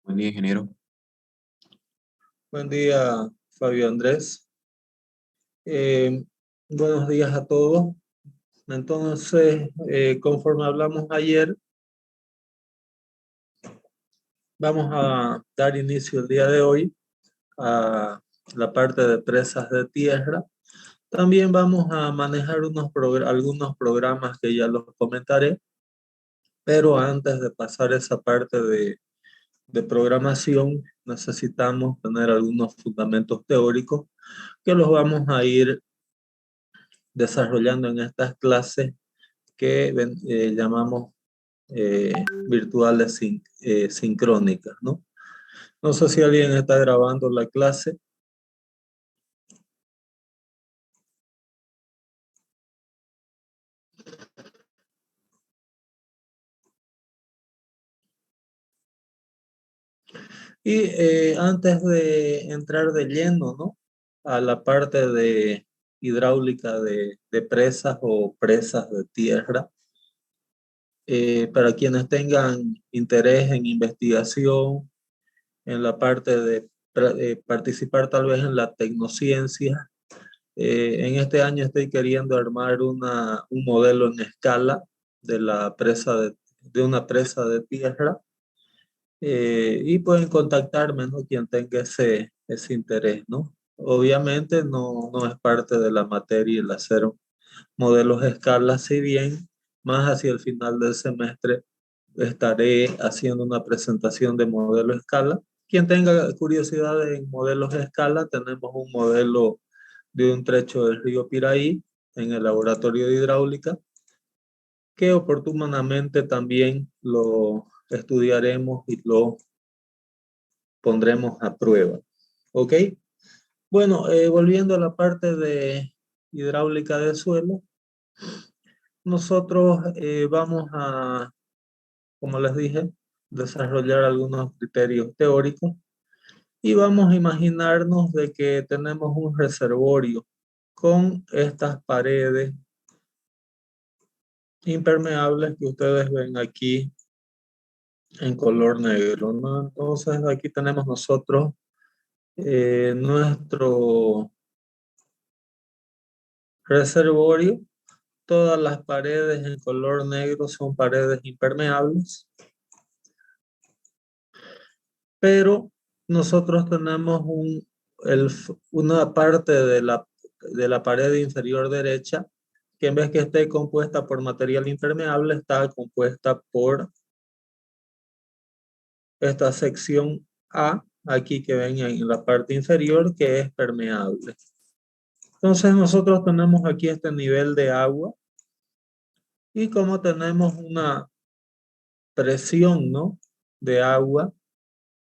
Buen día, ingeniero. Buen día, Fabio Andrés. Eh, Buenos días a todos. Entonces, conforme hablamos ayer, vamos a dar inicio el día de hoy a la parte de presas de tierra. También vamos a manejar algunos programas que ya los comentaré, pero antes de pasar esa parte de programación, necesitamos tener algunos fundamentos teóricos que los vamos a ir desarrollando en estas clases que llamamos eh, virtuales sincrónicas, ¿no? No sé si alguien está grabando la clase. Y antes de entrar de lleno, ¿no? A la parte de hidráulica de presas o presas de tierra, para quienes tengan interés en investigación, en la parte de participar tal vez en la tecnociencia, en este año estoy queriendo armar un modelo en escala de de una presa de tierra, y pueden contactarme, ¿no? Quien tenga ese interés, ¿no? Obviamente no es parte de la materia el hacer modelos a escala, si bien más hacia el final del semestre estaré haciendo una presentación de modelo a escala. Quien tenga curiosidad en modelos a escala, tenemos un modelo de un trecho del río Piraí en el laboratorio de hidráulica, que oportunamente también lo estudiaremos y lo pondremos a prueba. ¿Ok? Bueno, volviendo a la parte de hidráulica de suelo, nosotros vamos a, como les dije, desarrollar algunos criterios teóricos y vamos a imaginarnos de que tenemos un reservorio con estas paredes impermeables que ustedes ven aquí en color negro, ¿no? Entonces aquí tenemos nosotros nuestro reservorio. Todas las paredes en color negro son paredes impermeables, pero nosotros tenemos una parte de la pared inferior derecha que en vez que esté compuesta por material impermeable, está compuesta por esta sección A, aquí que ven en la parte inferior, que es permeable. Entonces nosotros tenemos aquí este nivel de agua y como tenemos una presión, ¿no? De agua,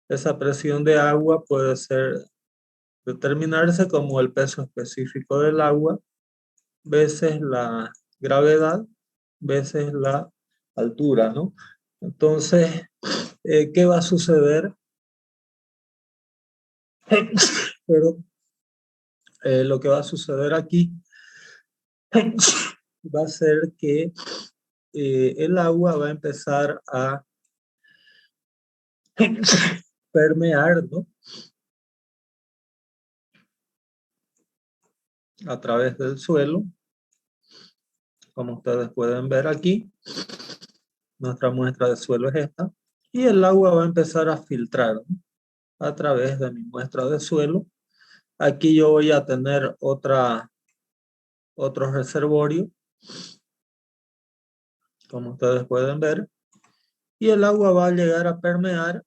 esa presión de agua puede determinarse como el peso específico del agua veces la gravedad veces la altura, ¿no? Entonces, ¿qué va a suceder? Pero lo que va a suceder aquí va a ser que el agua va a empezar a permear, ¿no? A través del suelo, como ustedes pueden ver aquí. Nuestra muestra de suelo es esta. Y el agua va a empezar a filtrar, ¿no? A través de mi muestra de suelo. Aquí yo voy a tener otro reservorio, como ustedes pueden ver. Y el agua va a llegar a permear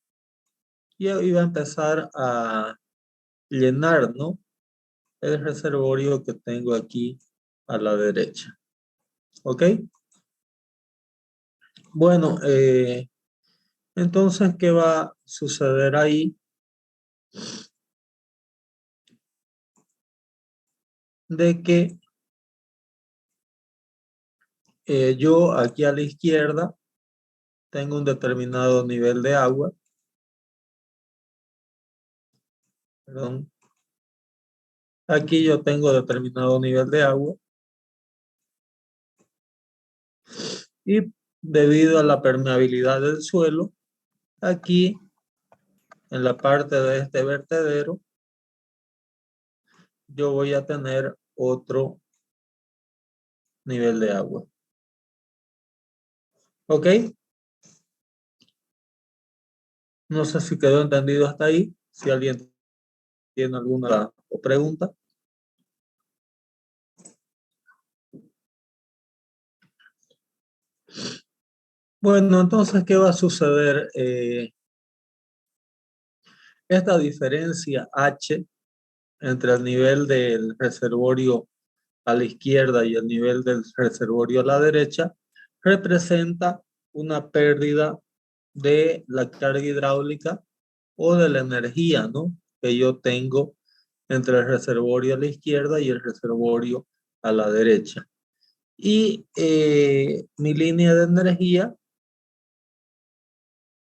y va a empezar a llenar, ¿no? El reservorio que tengo aquí a la derecha. ¿Ok? Bueno, entonces, ¿qué va a suceder ahí? De que yo aquí a la izquierda tengo un determinado nivel de agua. Perdón. Aquí yo tengo determinado nivel de agua. Y debido a la permeabilidad del suelo, aquí en la parte de este vertedero, yo voy a tener otro nivel de agua. ¿Ok? No sé si quedó entendido hasta ahí. Si alguien tiene alguna pregunta. Bueno, entonces, ¿qué va a suceder? Esta diferencia H entre el nivel del reservorio a la izquierda y el nivel del reservorio a la derecha representa una pérdida de la carga hidráulica o de la energía, ¿no?, que yo tengo entre el reservorio a la izquierda y el reservorio a la derecha. Y mi línea de energía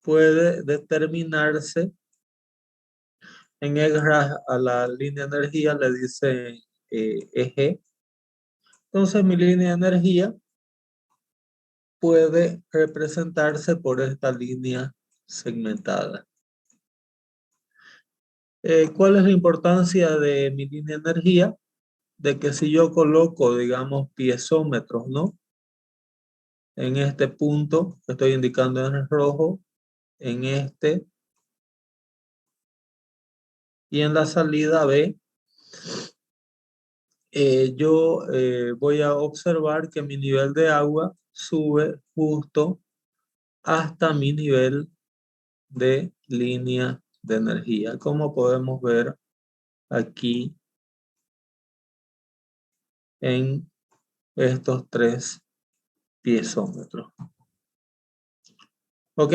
puede determinarse en el a la línea de energía le dice eje. Entonces mi línea de energía puede representarse por esta línea segmentada. ¿Cuál es la importancia de mi línea de energía? De que si yo coloco, digamos, piezómetros, ¿no?, en este punto que estoy indicando en el rojo, en este y en la salida B, yo voy a observar que mi nivel de agua sube justo hasta mi nivel de línea de energía, como podemos ver aquí en estos tres piezómetros. ¿Ok?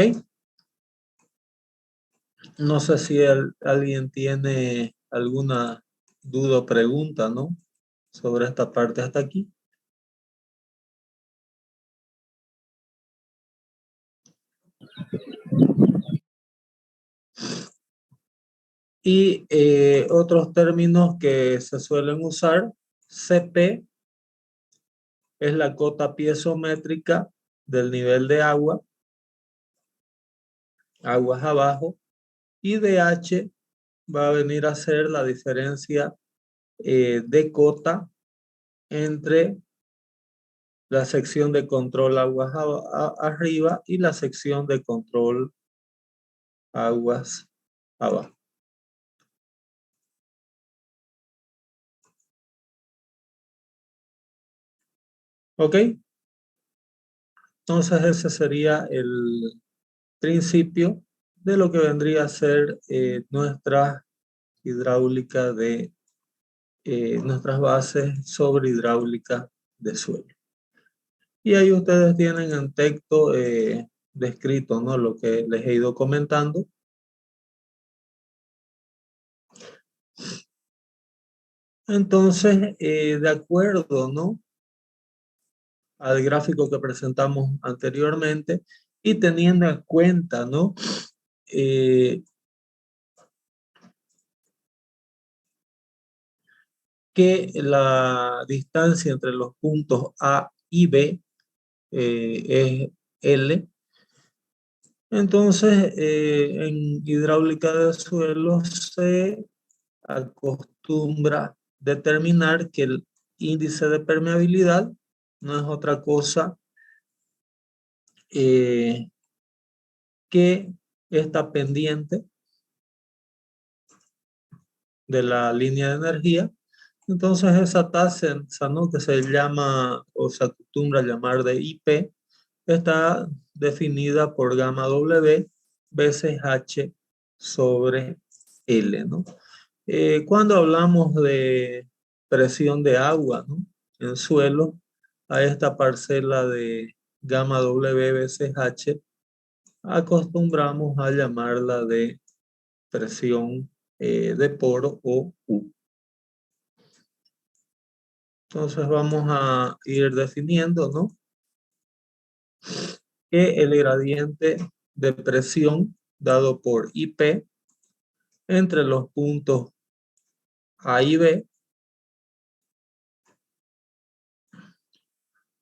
No sé si alguien tiene alguna duda o pregunta, ¿no?, sobre esta parte hasta aquí. Y otros términos que se suelen usar, CP es la cota piezométrica del nivel de agua, aguas abajo, y DH va a venir a ser la diferencia de cota entre la sección de control aguas arriba y la sección de control aguas abajo. ¿Ok? Entonces ese sería el principio de lo que vendría a ser nuestra hidráulica de nuestras bases sobre hidráulica de suelo. Y ahí ustedes tienen en texto descrito, ¿no?, lo que les he ido comentando. Entonces, de acuerdo, ¿no?, al gráfico que presentamos anteriormente y teniendo en cuenta, ¿no?, que la distancia entre los puntos A y B es L. Entonces, en hidráulica de suelos se acostumbra determinar que el índice de permeabilidad no es otra cosa que esta pendiente de la línea de energía. Entonces esa tasa, ¿no?, que se llama o se acostumbra a llamar de IP, está definida por gamma W veces H sobre L, ¿no? Cuando hablamos de presión de agua, ¿no?, en suelo, a esta parcela de gamma W veces H acostumbramos a llamarla de presión de poro o U. Entonces vamos a ir definiendo, ¿no?, que el gradiente de presión dado por IP entre los puntos A y B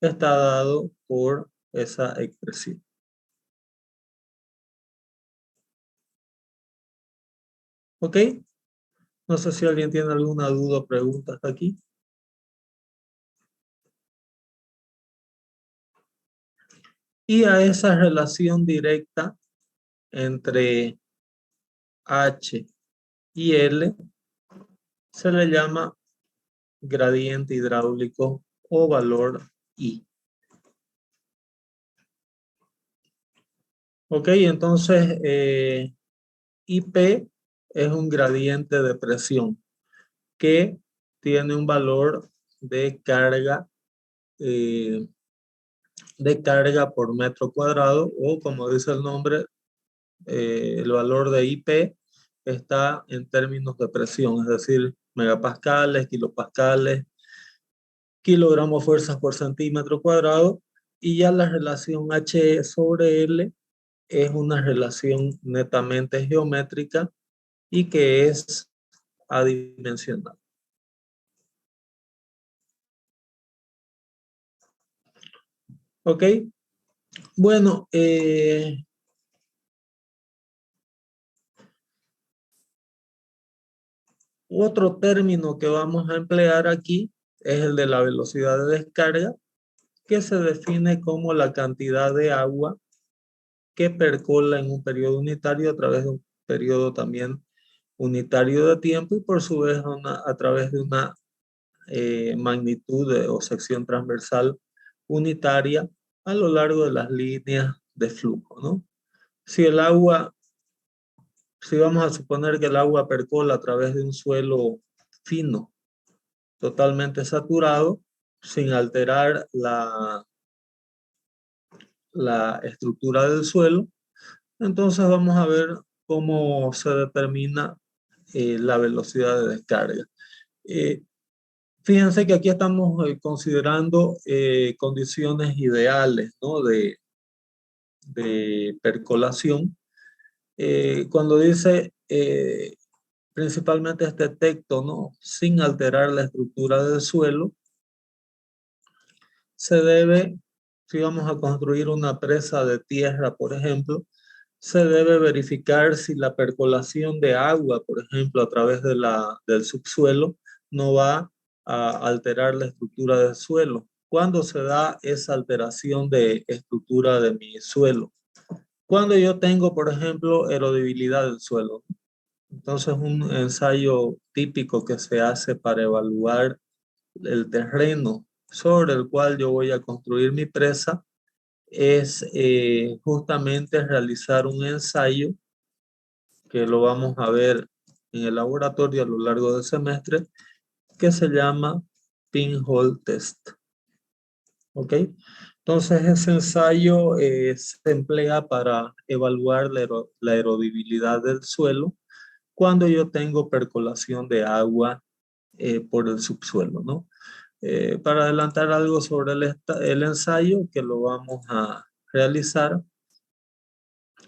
está dado por esa expresión. ¿Ok? No sé si alguien tiene alguna duda o pregunta hasta aquí. Y a esa relación directa entre H y L se le llama gradiente hidráulico o valor I. Ok, entonces IP es un gradiente de presión que tiene un valor eh, de carga por metro cuadrado, o como dice el nombre, el valor de IP está en términos de presión, es decir, megapascales, kilopascales, kilogramos fuerzas por centímetro cuadrado, y ya la relación H sobre L es una relación netamente geométrica y que es adimensional. ¿Ok? Bueno, otro término que vamos a emplear aquí es el de la velocidad de descarga, que se define como la cantidad de agua que percola en un periodo unitario a través de un periodo también unitario de tiempo, y por su vez a través de una magnitud o sección transversal unitaria a lo largo de las líneas de flujo, ¿no? Si el agua, si vamos a suponer que el agua percola a través de un suelo fino, totalmente saturado, sin alterar la estructura del suelo, entonces vamos a ver cómo se determina la velocidad de descarga. Eh, Fíjense que aquí estamos considerando condiciones ideales, ¿no? de percolación. Cuando dice principalmente este texto, ¿no? Sin alterar la estructura del suelo, se debe, si vamos a construir una presa de tierra, por ejemplo, se debe verificar si la percolación de agua, por ejemplo, a través del subsuelo, no va a alterar la estructura del suelo. ¿Cuándo se da esa alteración de estructura de mi suelo? Cuando yo tengo, por ejemplo, erodibilidad del suelo. Entonces, un ensayo típico que se hace para evaluar el terreno sobre el cual yo voy a construir mi presa es justamente realizar un ensayo que lo vamos a ver en el laboratorio a lo largo del semestre, que se llama pinhole test. ¿Ok? Entonces ese ensayo se emplea para evaluar la erodibilidad del suelo cuando yo tengo percolación de agua por el subsuelo, ¿no? Para adelantar algo sobre el ensayo que lo vamos a realizar,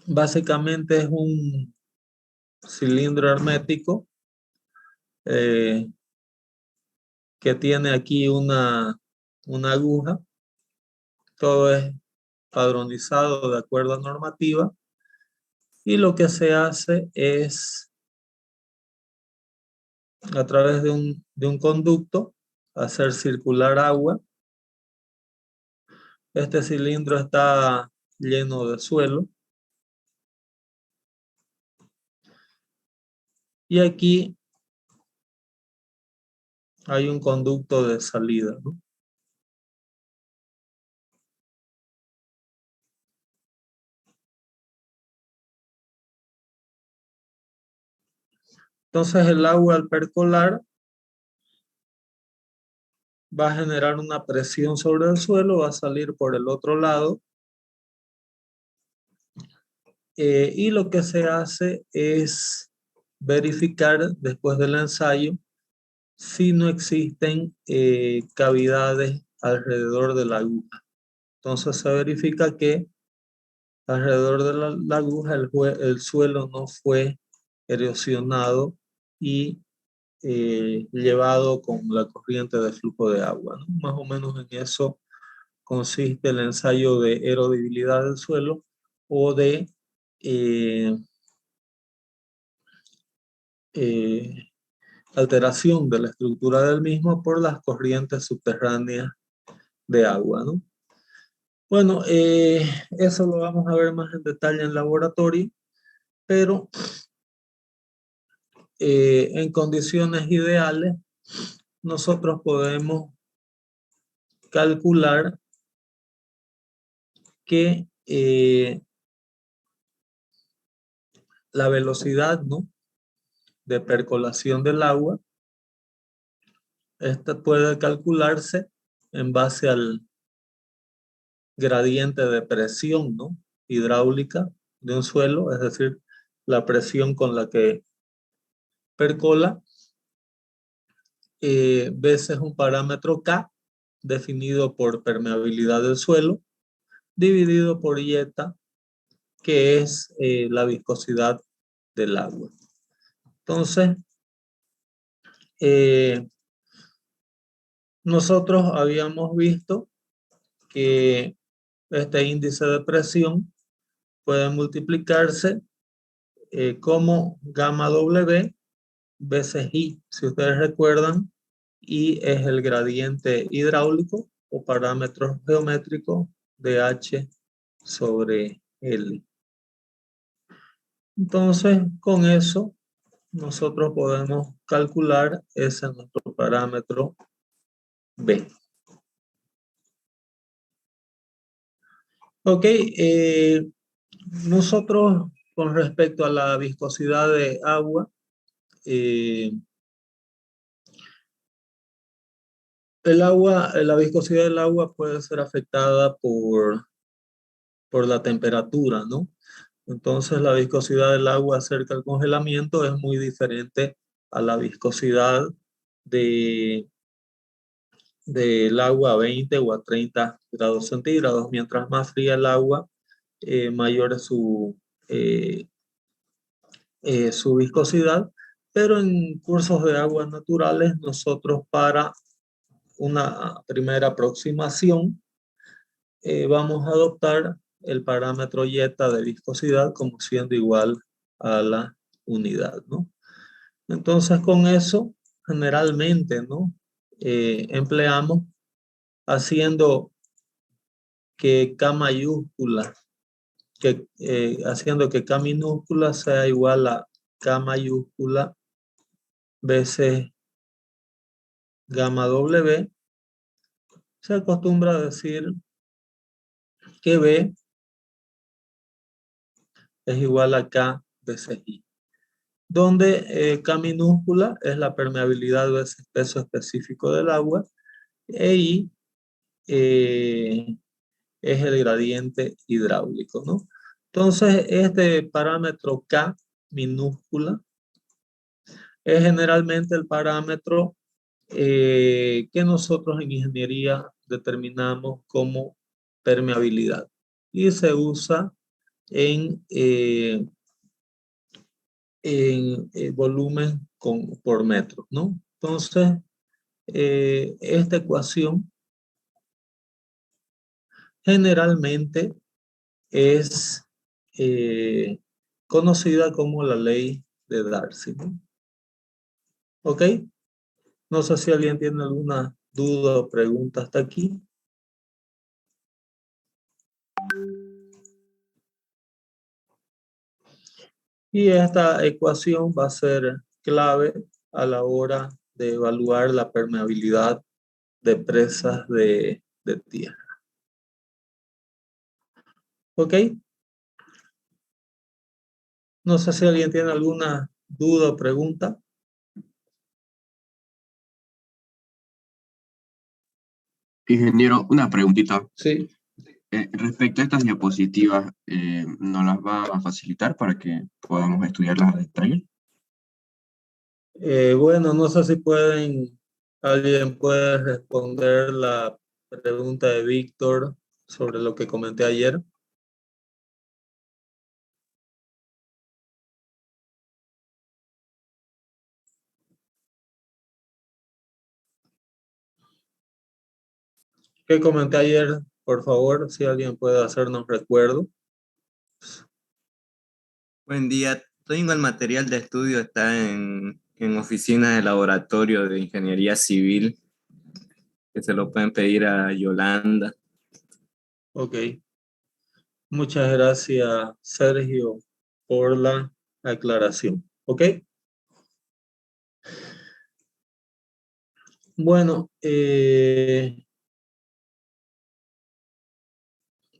básicamente es un cilindro hermético eh, que tiene aquí una aguja. Todo es padronizado de acuerdo a normativa, y lo que se hace es a través de un conducto hacer circular agua. Este cilindro está lleno de suelo y aquí hay un conducto de salida, ¿no? Entonces el agua al percolar va a generar una presión sobre el suelo, va a salir por el otro lado, y lo que se hace es verificar después del ensayo si no existen cavidades alrededor de la aguja. Entonces se verifica que alrededor de la aguja el suelo no fue erosionado y llevado con la corriente de flujo de agua, ¿no? Más o menos en eso consiste el ensayo de erodibilidad del suelo o de eh, alteración de la estructura del mismo por las corrientes subterráneas de agua, ¿no? Bueno, eso lo vamos a ver más en detalle en laboratorio, pero en condiciones ideales nosotros podemos calcular que la velocidad, ¿no?, de percolación del agua, esta puede calcularse en base al gradiente de presión, ¿no?, hidráulica de un suelo, es decir, la presión con la que percola, veces un parámetro K definido por permeabilidad del suelo, dividido por ieta, que es la viscosidad del agua. Entonces, nosotros habíamos visto que este índice de presión puede multiplicarse como gamma W veces I. Si ustedes recuerdan, I es el gradiente hidráulico o parámetro geométrico de H sobre L. Entonces, con eso, nosotros podemos calcular ese nuestro parámetro B. Ok, nosotros con respecto a la viscosidad de agua, la viscosidad del agua puede ser afectada por la temperatura, ¿no? Entonces la viscosidad del agua cerca del congelamiento es muy diferente a la viscosidad del agua a 20 o a 30 grados centígrados. Mientras más fría el agua, mayor es su viscosidad. Pero en cursos de aguas naturales, nosotros para una primera aproximación vamos a adoptar el parámetro ieta de viscosidad como siendo igual a la unidad, ¿no? Entonces con eso generalmente, ¿no?, empleamos haciendo que K mayúscula, haciendo que K minúscula sea igual a K mayúscula veces gamma W. Se acostumbra a decir que B es igual a K veces I, donde K minúscula es la permeabilidad veces peso específico del agua e I es el gradiente hidráulico, ¿no? Entonces, este parámetro K minúscula es generalmente el parámetro que nosotros en ingeniería determinamos como permeabilidad y se usa en volumen por metro, ¿no? Entonces, esta ecuación generalmente es conocida como la ley de Darcy, ¿no? ¿Ok? No sé si alguien tiene alguna duda o pregunta hasta aquí. Y esta ecuación va a ser clave a la hora de evaluar la permeabilidad de presas de tierra. ¿Ok? No sé si alguien tiene alguna duda o pregunta. Ingeniero, una preguntita. Sí. Respecto a estas diapositivas, ¿nos las va a facilitar para que podamos estudiarlas a detalle? Bueno, no sé si alguien puede responder la pregunta de Víctor sobre lo que comenté ayer. ¿Qué comenté ayer? Por favor, si alguien puede hacernos recuerdo. Buen día. Tengo el material de estudio, está en oficinas de laboratorio de ingeniería civil, que se lo pueden pedir a Yolanda. Ok. Muchas gracias, Sergio, por la aclaración. ¿Ok? Bueno,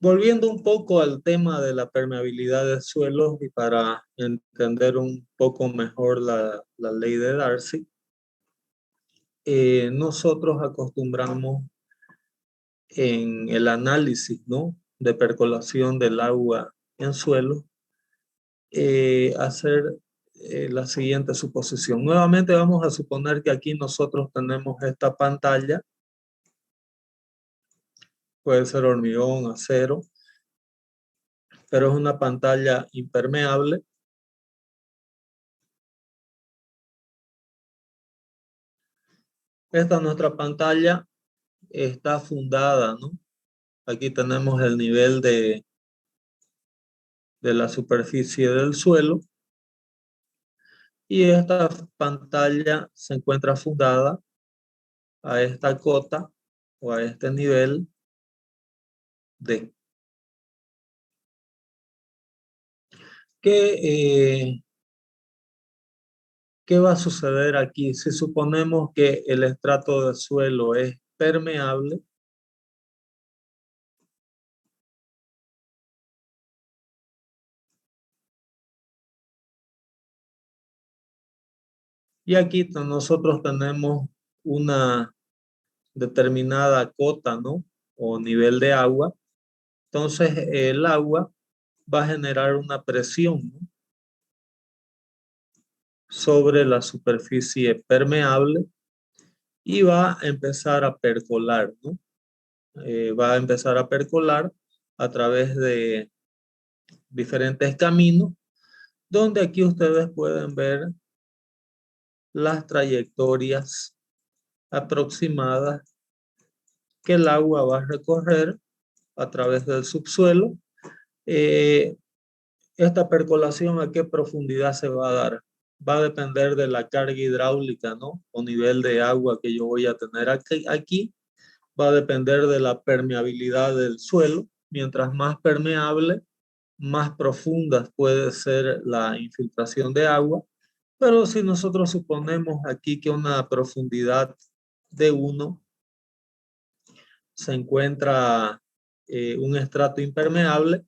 volviendo un poco al tema de la permeabilidad del suelo y para entender un poco mejor la ley de Darcy, nosotros acostumbramos en el análisis, ¿no?, de percolación del agua en suelo, hacer la siguiente suposición. Nuevamente vamos a suponer que aquí nosotros tenemos esta pantalla, puede ser hormigón, acero, pero es una pantalla impermeable. Esta nuestra pantalla está fundada, ¿no? Aquí tenemos el nivel de la superficie del suelo y esta pantalla se encuentra fundada a esta cota o a este nivel D. ¿Qué va a suceder aquí? Si suponemos que el estrato del suelo es permeable, y aquí nosotros tenemos una determinada cota, ¿no?, o nivel de agua, entonces el agua va a generar una presión, ¿no?, sobre la superficie permeable y va a empezar a percolar, ¿no? Va a empezar a percolar a través de diferentes caminos, donde aquí ustedes pueden ver las trayectorias aproximadas que el agua va a recorrer a través del subsuelo. Esta percolación, ¿a qué profundidad se va a dar? Va a depender de la carga hidráulica, ¿no?, o nivel de agua que yo voy a tener aquí. Va a depender de la permeabilidad del suelo. Mientras más permeable, más profunda puede ser la infiltración de agua. Pero si nosotros suponemos aquí que una profundidad de 1 se encuentra un estrato impermeable,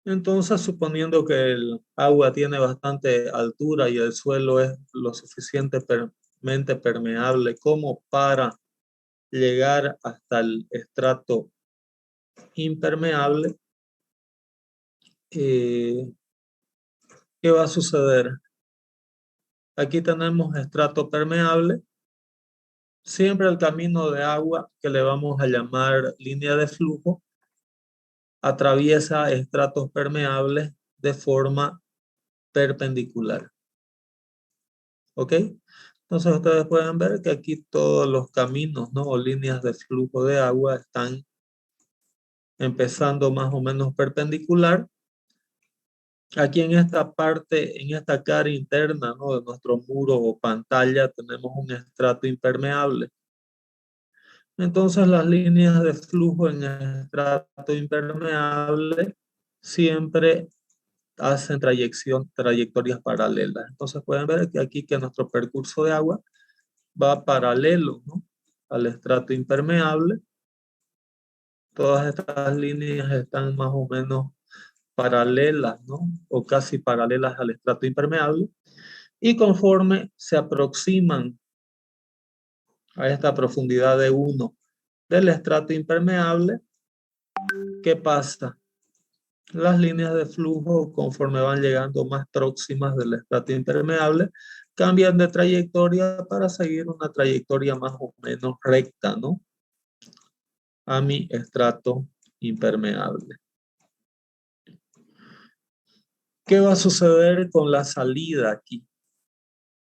entonces suponiendo que el agua tiene bastante altura y el suelo es lo suficientemente permeable como para llegar hasta el estrato impermeable, ¿qué va a suceder? Aquí tenemos estrato permeable. Siempre el camino de agua, que le vamos a llamar línea de flujo, atraviesa estratos permeables de forma perpendicular. ¿Ok? Entonces ustedes pueden ver que aquí todos los caminos, ¿no?, o líneas de flujo de agua están empezando más o menos perpendicular. Aquí en esta parte, en esta cara interna, ¿no?, de nuestro muro o pantalla, tenemos un estrato impermeable. Entonces las líneas de flujo en el estrato impermeable siempre hacen trayectorias paralelas. Entonces pueden ver que aquí que nuestro percurso de agua va paralelo, ¿no?, al estrato impermeable. Todas estas líneas están más o menos paralelas, ¿no?, o casi paralelas al estrato impermeable. Y conforme se aproximan a esta profundidad de 1 del estrato impermeable, ¿qué pasa? Las líneas de flujo, conforme van llegando más próximas del estrato impermeable, cambian de trayectoria para seguir una trayectoria más o menos recta, ¿no?, a mi estrato impermeable. ¿Qué va a suceder con la salida aquí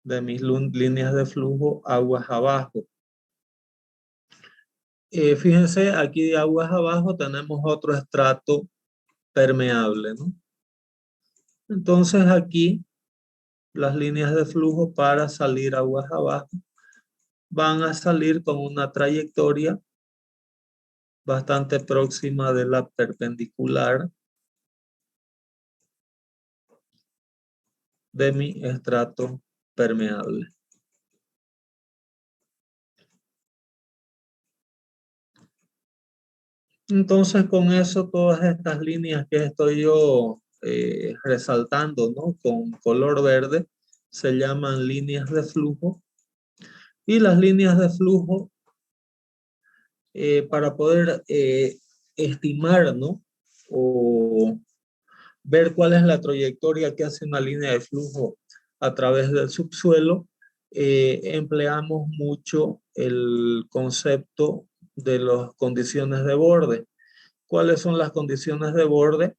de mis líneas de flujo aguas abajo? Fíjense, aquí de aguas abajo tenemos otro estrato permeable, ¿no? Entonces aquí las líneas de flujo para salir aguas abajo van a salir con una trayectoria bastante próxima de la perpendicular de mi estrato permeable. Entonces con eso todas estas líneas que estoy yo resaltando, ¿no? Con color verde se llaman líneas de flujo, y las líneas de flujo para poder estimar, ¿no? O ver cuál es la trayectoria que hace una línea de flujo a través del subsuelo, empleamos mucho el concepto de las condiciones de borde. ¿Cuáles son las condiciones de borde?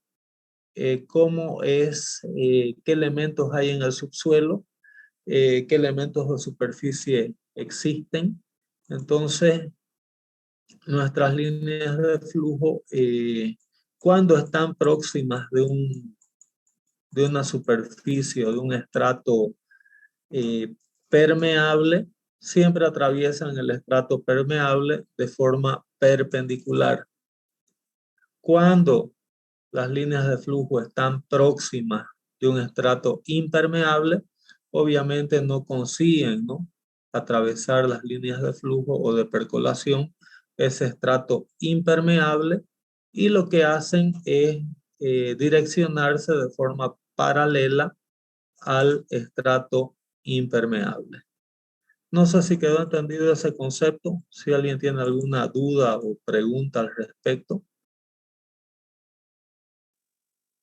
Cómo es, qué elementos hay en el subsuelo, qué elementos de superficie existen. Entonces, nuestras líneas de flujo, cuando están próximas de una superficie o de un estrato permeable, siempre atraviesan el estrato permeable de forma perpendicular. Cuando las líneas de flujo están próximas de un estrato impermeable, obviamente no consiguen, ¿no?, atravesar las líneas de flujo o de percolación ese estrato impermeable, y lo que hacen es direccionarse de forma paralela al estrato impermeable. No sé si quedó entendido ese concepto. Si alguien tiene alguna duda o pregunta al respecto.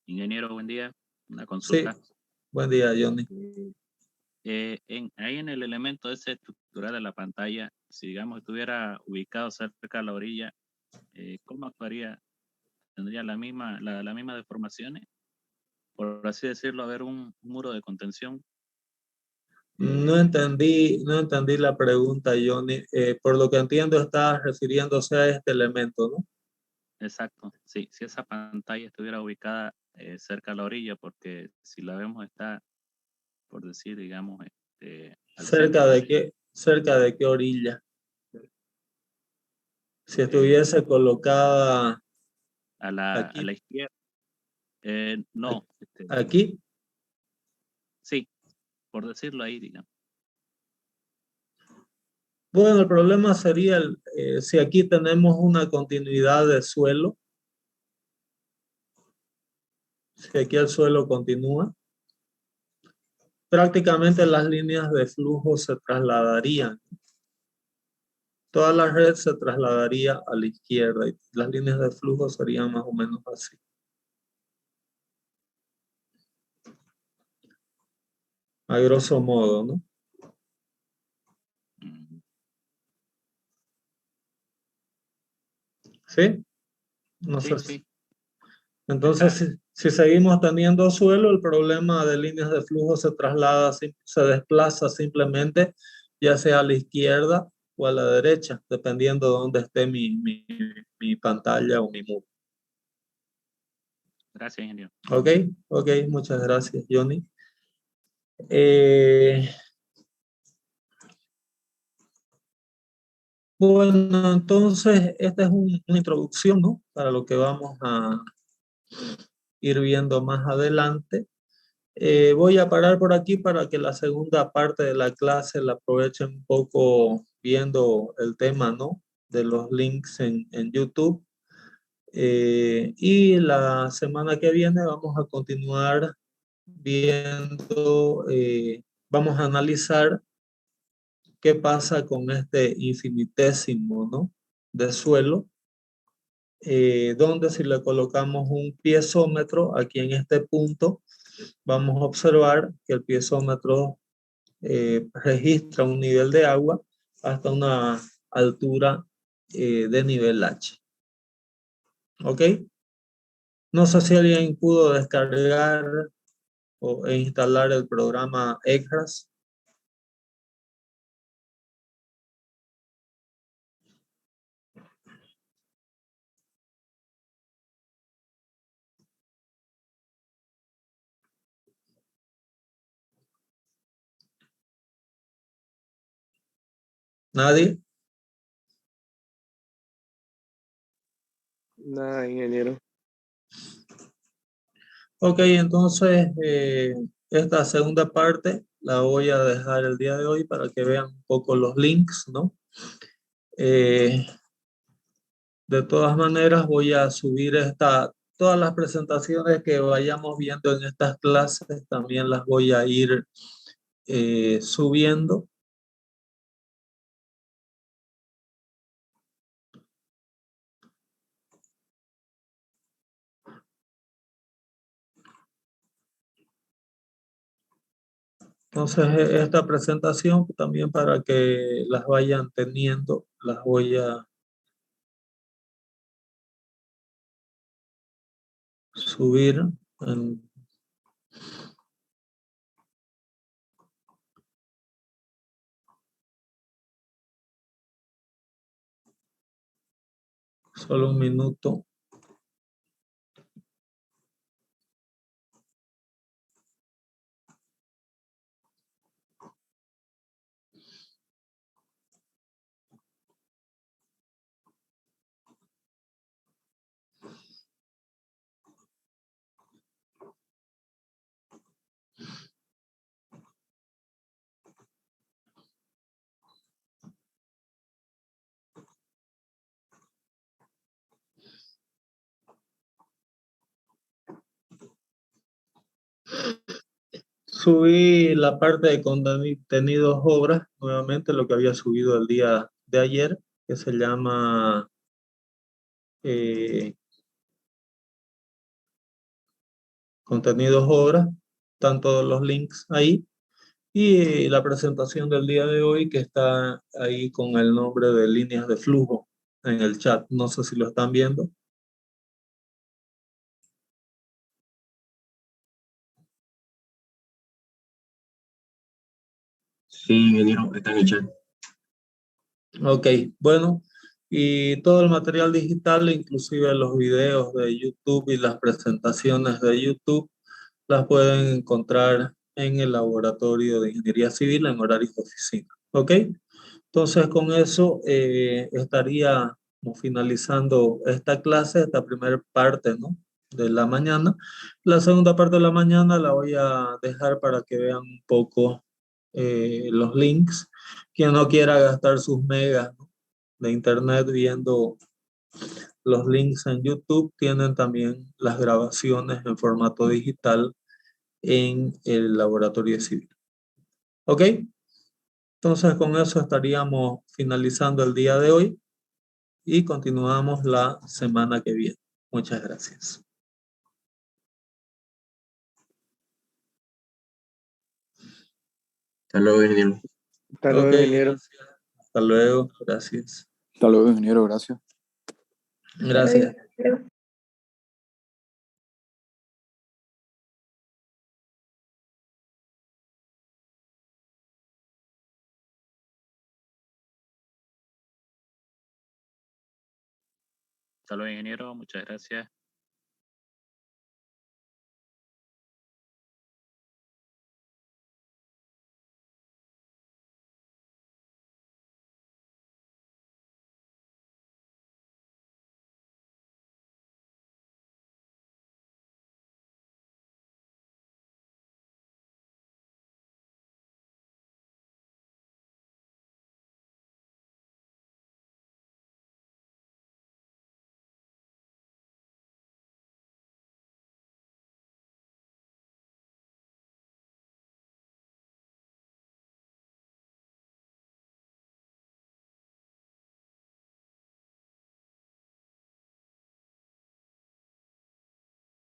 Ingeniero, buen día. Una Sí, consulta. buen día, Johnny. Ahí en el elemento ese estructural de la pantalla, si digamos estuviera ubicado cerca de la orilla, ¿cómo actuaría? ¿Tendría la misma deformaciones? Por así decirlo, haber un muro de contención. No entendí la pregunta, Johnny. Por lo que entiendo, está refiriéndose a este elemento, ¿no? Exacto, sí, si esa pantalla estuviera ubicada cerca de la orilla, porque si la vemos está, por decir, digamos, al ¿Cerca centro, cerca de qué orilla? Si eh, estuviese colocada a aquí, la izquierda, no, aquí, sí, por decirlo ahí, digamos. bueno, el problema sería si aquí tenemos una continuidad de suelo, si aquí el suelo continúa, prácticamente las líneas de flujo se trasladarían. Toda la red se trasladaría a la izquierda y las líneas de flujo serían más o menos así. A grosso modo, ¿no? Mm, ¿Sí? No sé. sí. Entonces, si seguimos teniendo suelo, el problema de líneas de flujo se traslada, se desplaza simplemente, ya sea a la izquierda o a la derecha, dependiendo de dónde esté mi pantalla o mi muro. Gracias, ingeniero. Ok, muchas gracias, Johnny. Bueno, entonces, esta es una introducción, ¿no?, para lo que vamos a ir viendo más adelante. Voy a parar por aquí para que la segunda parte de la clase la aprovechen un poco viendo el tema, ¿no?, de los links en YouTube. Y la semana que viene vamos a continuar viendo, vamos a analizar qué pasa con este infinitésimo, ¿no?, de suelo, donde si le colocamos un piezómetro aquí en este punto, vamos a observar que el piezómetro registra un nivel de agua hasta una altura de nivel H. ¿Ok? No sé si alguien pudo descargar e instalar el programa ECRAS. ¿Nadie? Nada, ingeniero. Ok, entonces esta segunda parte la voy a dejar el día de hoy para que vean un poco los links, ¿no? Eh, de todas maneras voy a subir todas las presentaciones que vayamos viendo en estas clases, también las voy a ir subiendo. Entonces, esta presentación también para que las vayan teniendo, las voy a subir en solo un minuto. Subí la parte de contenidos obras, nuevamente lo que había subido el día de ayer, que se llama contenidos obras, están todos los links ahí. Y la presentación del día de hoy que está ahí con el nombre de líneas de flujo en el chat. No sé si lo están viendo. Sí, ingeniero, está en el chat. Ok, bueno, y todo el material digital, inclusive los videos de YouTube y las presentaciones de YouTube, las pueden encontrar en el laboratorio de ingeniería civil en horarios de oficina. Ok, entonces con eso estaríamos finalizando esta clase, esta primera parte, ¿no? De la mañana. La segunda parte de la mañana la voy a dejar para que vean un poco los links. Quien no quiera gastar sus megas, ¿no?, de internet viendo los links en YouTube, tienen también las grabaciones en formato digital en el laboratorio civil. ¿Ok? Entonces con eso estaríamos finalizando el día de hoy y continuamos la semana que viene. Muchas gracias. Hasta luego, ingeniero. Hasta luego, Ok, ingeniero. gracias. Hasta luego. Gracias. Hasta luego, ingeniero, gracias. Gracias. Hasta luego, ingeniero. Muchas gracias.